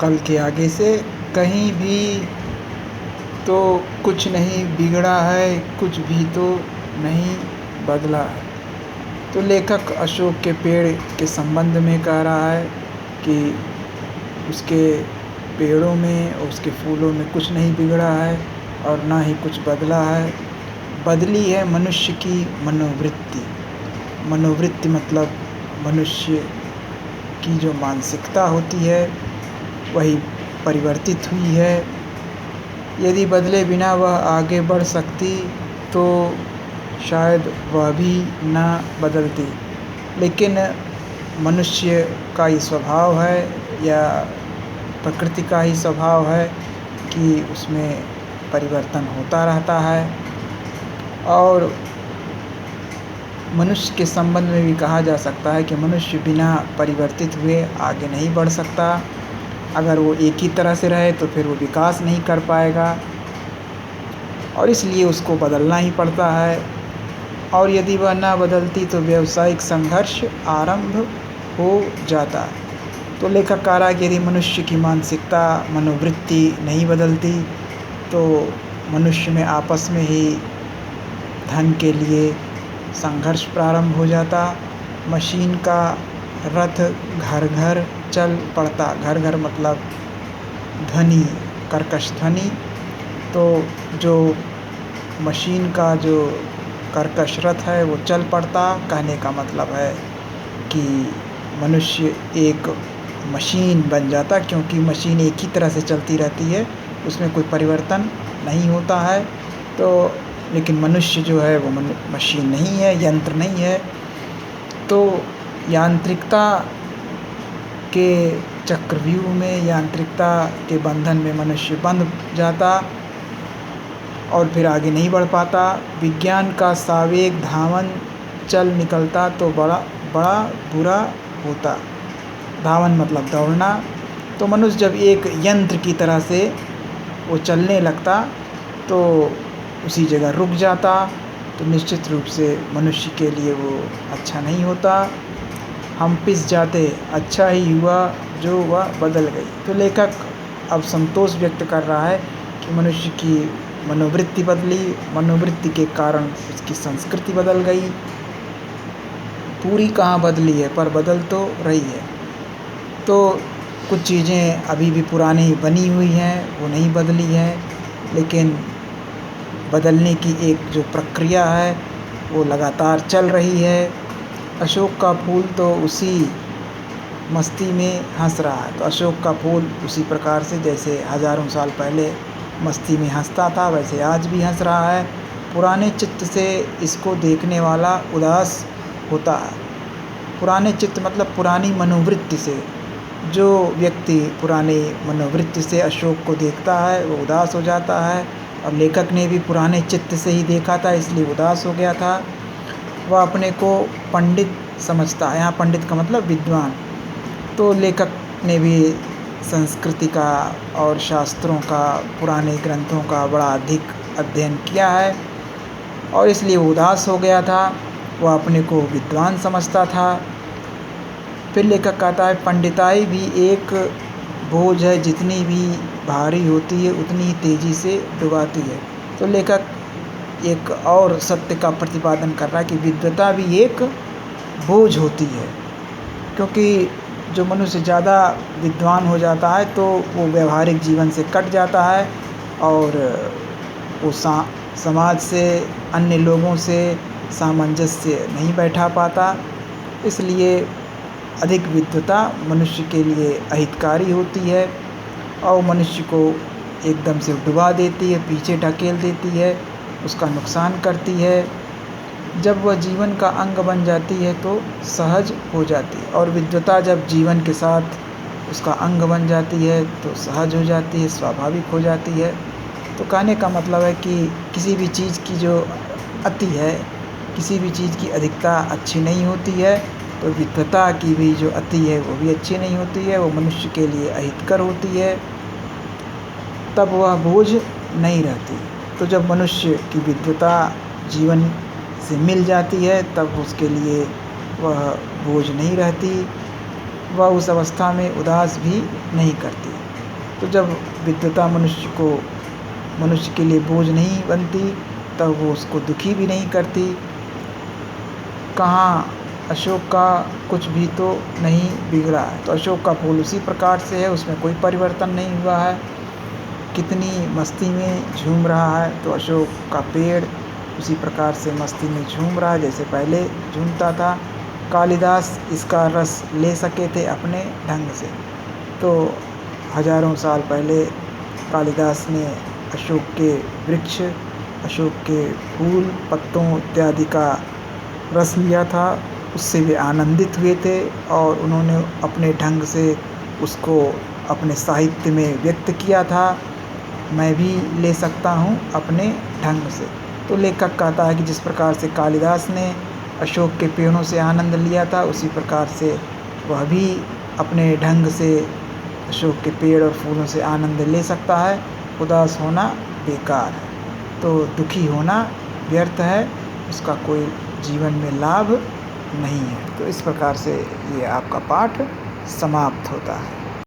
कल के आगे से कहीं भी तो कुछ नहीं बिगड़ा है, कुछ भी तो नहीं बदला है। तो लेखक अशोक के पेड़ के संबंध में कह रहा है कि उसके पेड़ों में और उसके फूलों में कुछ नहीं बिगड़ा है और ना ही कुछ बदला है। बदली है मनुष्य की मनोवृत्ति। मनोवृत्ति मतलब मनुष्य की जो मानसिकता होती है वही परिवर्तित हुई है। यदि बदले बिना वह आगे बढ़ सकती तो शायद वह भी ना बदलती, लेकिन मनुष्य का ही स्वभाव है या प्रकृति का ही स्वभाव है कि उसमें परिवर्तन होता रहता है। और मनुष्य के संबंध में भी कहा जा सकता है कि मनुष्य बिना परिवर्तित हुए आगे नहीं बढ़ सकता। अगर वो एक ही तरह से रहे तो फिर वो विकास नहीं कर पाएगा और इसलिए उसको बदलना ही पड़ता है। और यदि वह ना बदलती तो व्यावसायिक संघर्ष आरंभ हो जाता। तो लेखक कह रहा है कि यदि मनुष्य की मानसिकता मनोवृत्ति नहीं बदलती तो मनुष्य में आपस में ही धन के लिए संघर्ष प्रारंभ हो जाता। मशीन का रथ घर घर चल पड़ता। घर घर मतलब ध्वनि, कर्कश ध्वनि। तो जो मशीन का जो कर्कश रथ है वो चल पड़ता। कहने का मतलब है कि मनुष्य एक मशीन बन जाता, क्योंकि मशीन एक ही तरह से चलती रहती है, उसमें कोई परिवर्तन नहीं होता है। तो लेकिन मनुष्य जो है वो मशीन नहीं है, यंत्र नहीं है। तो यांत्रिकता के चक्रव्यूह में, यांत्रिकता के बंधन में मनुष्य बंध जाता और फिर आगे नहीं बढ़ पाता। विज्ञान का सावेग धावन चल निकलता तो बड़ा बड़ा बुरा होता। धावन मतलब दौड़ना। तो मनुष्य जब एक यंत्र की तरह से वो चलने लगता तो उसी जगह रुक जाता। तो निश्चित रूप से मनुष्य के लिए वो अच्छा नहीं होता। हम पिस जाते, अच्छा ही हुआ जो वह बदल गई। तो लेखक अब संतोष व्यक्त कर रहा है कि मनुष्य की मनोवृत्ति बदली, मनोवृत्ति के कारण उसकी संस्कृति बदल गई। पूरी कहाँ बदली है, पर बदल तो रही है। तो कुछ चीज़ें अभी भी पुरानी बनी हुई हैं, वो नहीं बदली हैं, लेकिन बदलने की एक जो प्रक्रिया है वो लगातार चल रही है। अशोक का फूल तो उसी मस्ती में हंस रहा है। तो अशोक का फूल उसी प्रकार से जैसे हज़ारों साल पहले मस्ती में हंसता था, वैसे आज भी हंस रहा है। पुराने चित्त से इसको देखने वाला उदास होता है। पुराने चित्त मतलब पुरानी मनोवृत्ति से। जो व्यक्ति पुरानी मनोवृत्ति से अशोक को देखता है वो उदास हो जाता है। और लेखक ने भी पुराने चित्त से ही देखा था, इसलिए उदास हो गया था। वह अपने को पंडित समझता है। यहाँ पंडित का मतलब विद्वान। तो लेखक ने भी संस्कृति का और शास्त्रों का, पुराने ग्रंथों का बड़ा अधिक अध्ययन किया है और इसलिए उदास हो गया था। वह अपने को विद्वान समझता था। फिर लेखक कहता है पंडिताई भी एक बोझ है, जितनी भी भारी होती है उतनी ही तेज़ी से डुबाती है। तो लेखक एक और सत्य का प्रतिपादन कर रहा है कि विद्वता भी एक बोझ होती है, क्योंकि जो मनुष्य ज़्यादा विद्वान हो जाता है तो वो व्यवहारिक जीवन से कट जाता है और वो समाज से, अन्य लोगों से सामंजस्य नहीं बैठा पाता। इसलिए अधिक विद्वता मनुष्य के लिए अहितकारी होती है और मनुष्य को एकदम से डुबा देती है, पीछे ढकेल देती है, उसका नुकसान करती है। जब वह जीवन का अंग बन जाती है तो सहज हो जाती है, और विद्वता जब जीवन के साथ उसका अंग बन जाती है तो सहज हो जाती है, स्वाभाविक हो जाती है। तो कहने का मतलब है कि किसी भी चीज़ की जो अति है, किसी भी चीज़ की अधिकता अच्छी नहीं होती है। तो विद्वता की भी जो अति है वो भी अच्छी नहीं होती है, वो मनुष्य के लिए अहितकर होती है, तब वह बोझ नहीं रहती। तो जब मनुष्य की विद्वता जीवन से मिल जाती है तब उसके लिए वह बोझ नहीं रहती, वह उस अवस्था में उदास भी नहीं करती। तो जब विद्वता मनुष्य के लिए बोझ नहीं बनती, तब वो उसको दुखी भी नहीं करती। कहाँ अशोक का कुछ भी तो नहीं बिगड़ा है, तो अशोक का फूल उसी प्रकार से है, उसमें कोई परिवर्तन नहीं हुआ है। कितनी मस्ती में झूम रहा है, तो अशोक का पेड़ उसी प्रकार से मस्ती में झूम रहा है जैसे पहले झूमता था। कालिदास इसका रस ले सके थे अपने ढंग से, तो हजारों साल पहले कालिदास ने अशोक के वृक्ष, अशोक के फूल पत्तों इत्यादि का रस लिया था, उससे वे आनंदित हुए थे और उन्होंने अपने ढंग से उसको अपने साहित्य में व्यक्त किया था। मैं भी ले सकता हूँ अपने ढंग से। तो लेखक कहता है कि जिस प्रकार से कालिदास ने अशोक के पेड़ों से आनंद लिया था, उसी प्रकार से वह भी अपने ढंग से अशोक के पेड़ और फूलों से आनंद ले सकता है। उदास होना बेकार है, तो दुखी होना व्यर्थ है, उसका कोई जीवन में लाभ नहीं है। तो इस प्रकार से ये आपका पाठ समाप्त होता है।